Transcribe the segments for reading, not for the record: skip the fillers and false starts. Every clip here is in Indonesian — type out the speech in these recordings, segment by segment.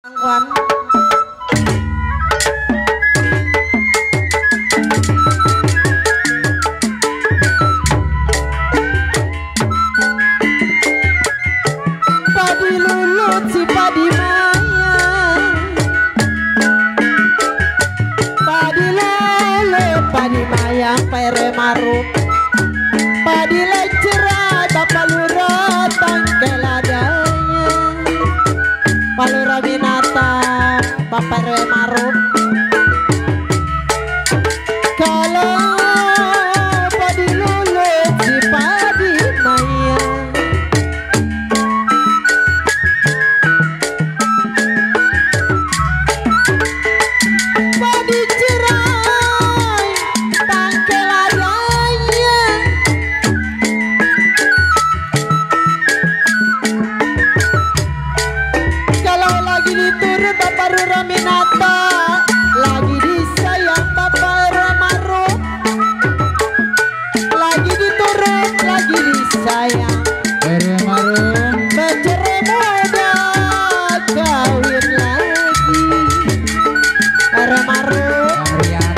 Angwan. Padi lulut si padi maya, padi lulut padi maya pere maruk, padi lecerai bapak lurah tangkeladanya, palura binatang bapak rwe maruk. Kalau padi lulut si padi maya, padi cerai tangkeladanya, kalau lagi diturut bapak rura minata, lagi disayang bapak rura maruk, lagi diturut lagi disayang Rwe marung bercerai muda kawin lagi rura maruk. Bang Rian.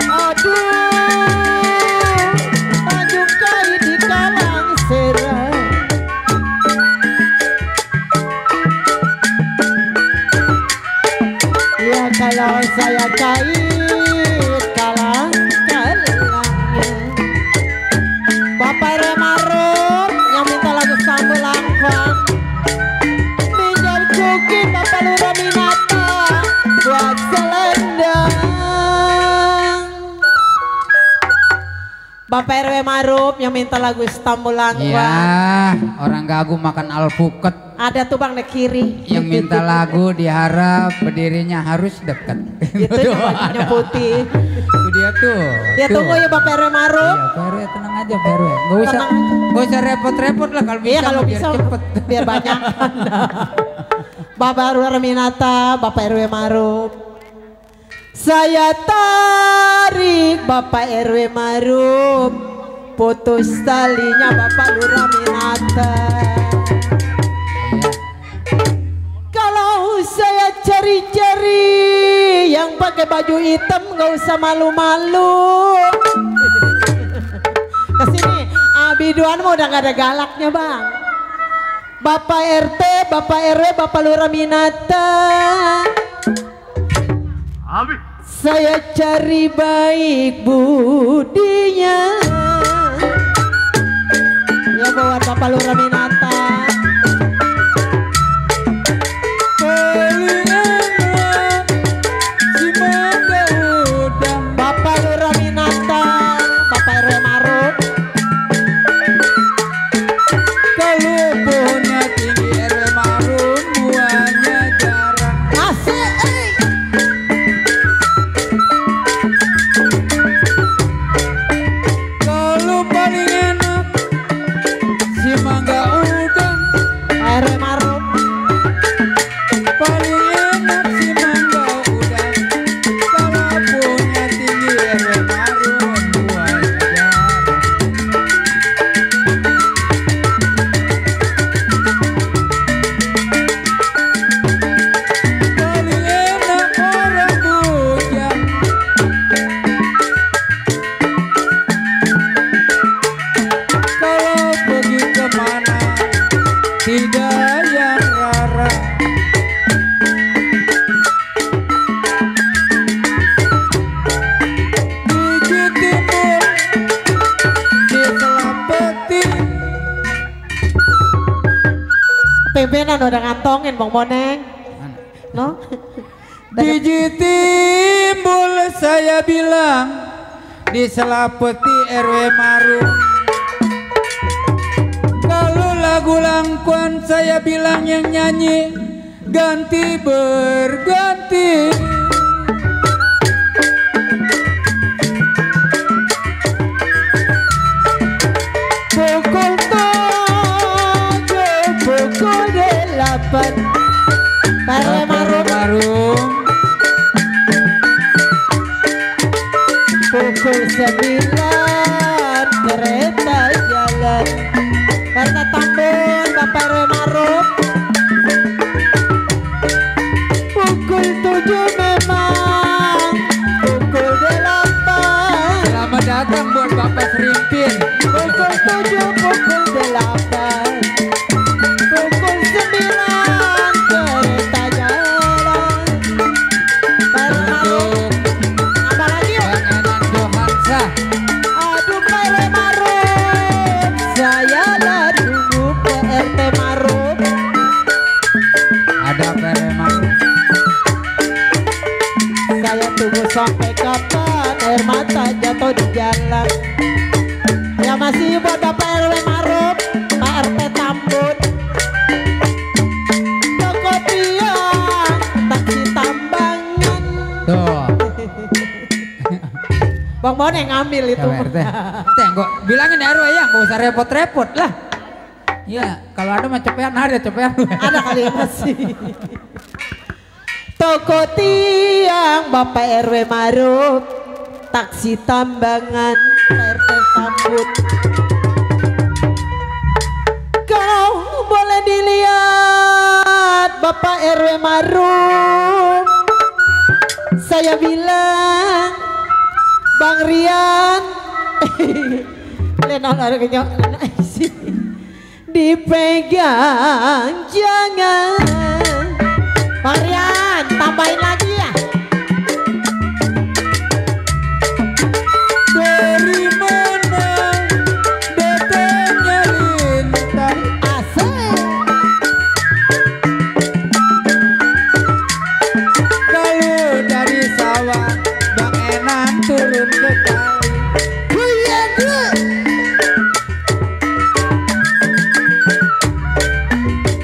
Aduh, Tanjung Kai di Kalang Serai. Ya kalau saya kait kalang kalangnya, Bapak Remarum yang minta lagu sambal langkang, minjam kuki Bapak Lurah Minata buat selendang. Bapak RW Marup yang minta lagu Istanbul Langkang. Ya, orang gagu makan alpukat. Ada tuh bang di kiri. Yang minta lagu diharap berdirinya harus dekat. Itu bajunya putih. Itu dia tuh. Dia tuh. tunggu ya Bapak RW Marup. Iya, Pak RW, tenang aja Pak RW. Tenang aja. Gak usah repot-repot lah kalau bisa. Iya kalau biar bisa cepet. biar banyak. Bapak RW Minata, Bapak RW Marup. Saya tarik Bapak RW Marup, putus talinya Bapak Lurah Minata. Iya. Kalau saya cari-cari yang pakai baju hitam nggak usah malu-malu. Kesini, biduan mau udah nggak ada galaknya bang. Bapak RT, Bapak RW, Bapak Lurah Minata. Saya cari baik budinya. Ya buat Bapak Lurah Minata. Bapak Lurah Minata, Bapak RW Marup. Kalau pohonnya tinggi RW marung, buahnya jarang. Asik, Kalau paling enak si mangga udang. RW Marup. Paling enak si mangga udang. Kalau punya tinggi RW marung, buahnya jarang. Paling enak orang bujang. Kalau pergi kemana tidak yang rara. Gigi timbul di selapeti. Pimpinan udah ngantongin Bang Moneng. No? Gigi timbul saya bilang di selapeti RW marung. Kalau lagu langkuan saya bilang yang nyanyi ganti berganti. Pukul 7, pukul 8. RW Marup. Marung. Pukul 9 kereta jalan. Kereta Tambun Bapak RW Marup. Bang Bon yang ngambil itu. Ya, RT. Gua bilangin RW ya, nggak usah repot-repot lah. Iya, kalau ada mah cepean ada cepean. Ada kali ya masih. Toko tiang Bapak RW Maruf, taksi tambangan RT Tambut. Kau boleh dilihat Bapak RW Maruf. Saya bilang Bang Rian, Lenon ada kenyang dipegang jangan. Bang Rian, tambahin lagi ya. Dari mana datangnya lintang? Asik. Kalau dari sawah Bang Enan turun ke kali. Iya dulu.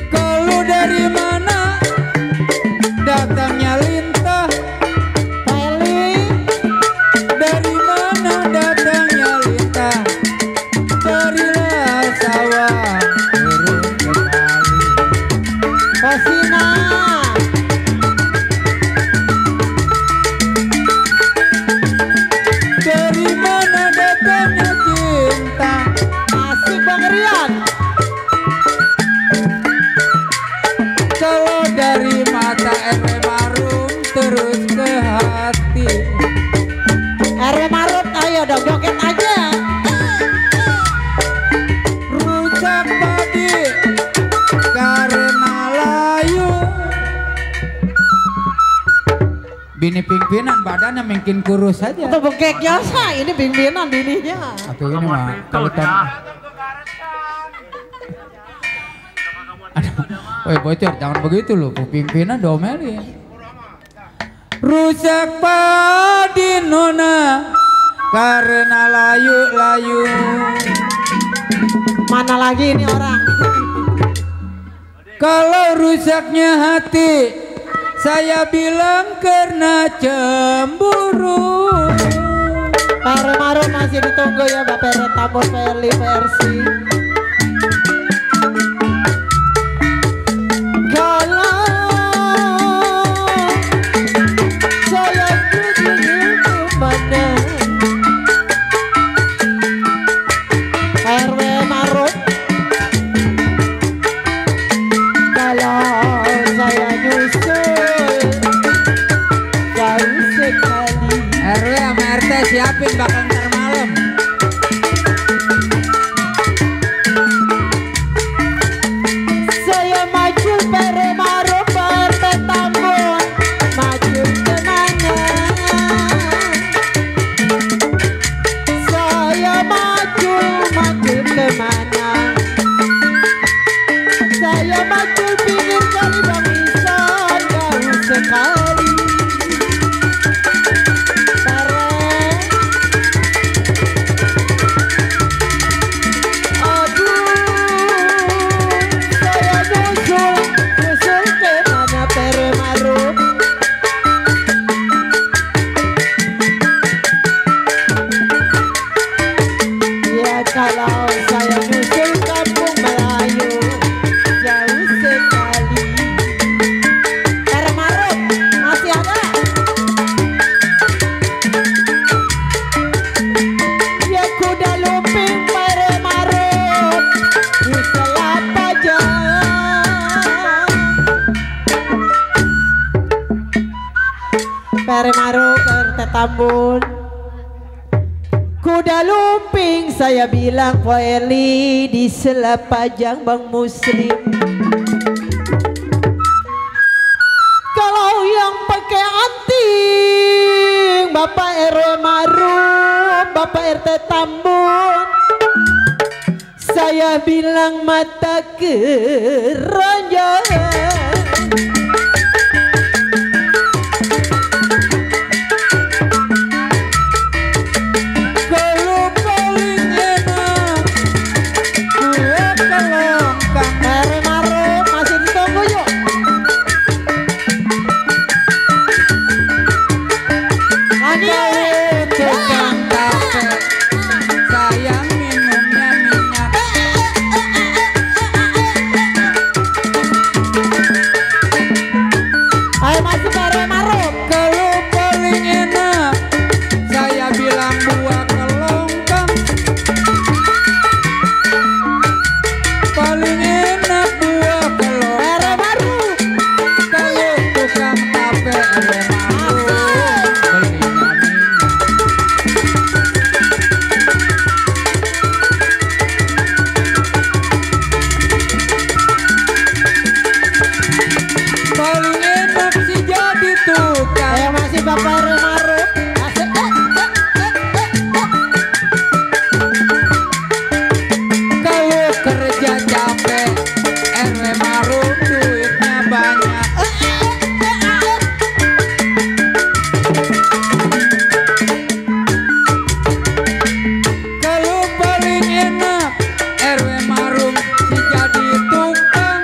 Kalau dari mana datangnya lintah? Peli. Dari mana datangnya lintah? Darilah sawah turun ke kali. Posina. Dari mana datangnya cinta? Asik Bang Rian. Kalau dari mata RW Marum terus ke hati. RW Maruf, ayo dong joget aja. Rujak padi karena layu. Bini pimpinan badannya makin kurus saja. Atau bengkek jasa, ini pimpinan bininya. Atau ini mah kalau Woi bocor, jangan begitu loh, pimpinan domelin. Rusak padi nona karena layu-layu. Mana lagi ini orang? Kalau rusaknya hati, saya bilang karena cemburu. Pak RW Maruf masih ditunggu ya Bapak RW Tambun Peli versi. RW sama RT siapin bakal ntar malam. Saya maju RW Maruf RT Tambun, maju kemana? Saya maju kemana? Saya maju pinggir kali Bang Isan, jauh sekali. Kalau saya nyusul kampung Melayu jauh sekali. RW Maruf masih ada. Ya kuda lumping RW Maruf di Selapajang. RW Maruf RT Tambun. Kuda lumping saya bilang Po Eli di Selapajang Bang Muslim. Kalau yang pakai anting Bapak RW Maruf, Bapak RT Tambun, saya bilang mata keranjang. paling enak si jadi tukang. Ayo masih Bapak RW Maruf. Asik. Kalau kerja capek RW Maruf duitnya banyak. Kalau paling enak RW Maruf si jadi tukang.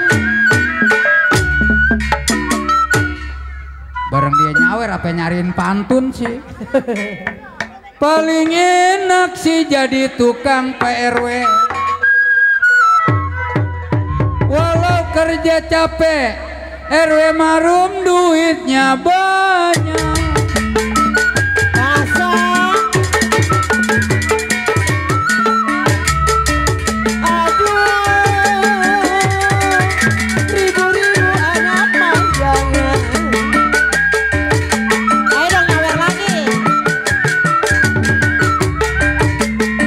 Bareng dia nyawer apa nyariin pantun sih. Paling enak sih jadi tukang PRW. Walau kerja capek RW Marum duitnya banyak. Pasang. Aduh, ribu-ribu anak manjangan. Ayo dong nyawer lagi.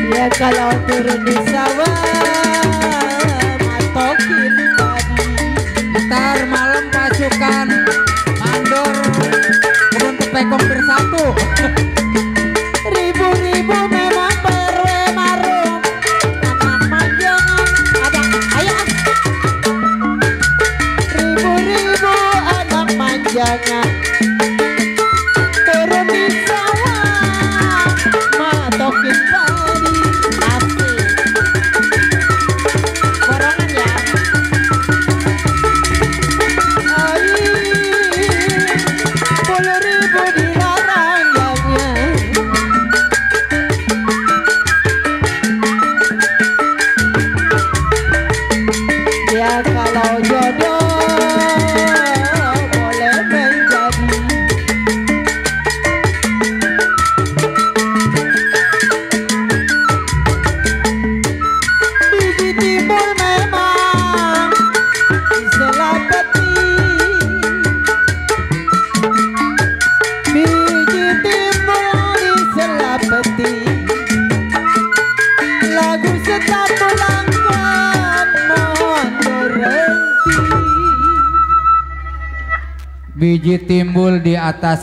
Ya kalau turun di sawah matokin padi. Ntar malam pasukan mandor kebun tepekong bersatu. Ribu-ribu memang PRW Marum. Anak manjangan ada. Ayo ah. Ribu-ribu anak manjangan turun di sawah matokin padi. Asik. Borongan ya. Puluh ribu dilarang yangnya. Ya kalau jodoh boleh menjadi. Biji timbul memang diselapeti. Biji timbul diselapeti. Lagu setap ulangkan mohon berhenti. Biji timbul di atas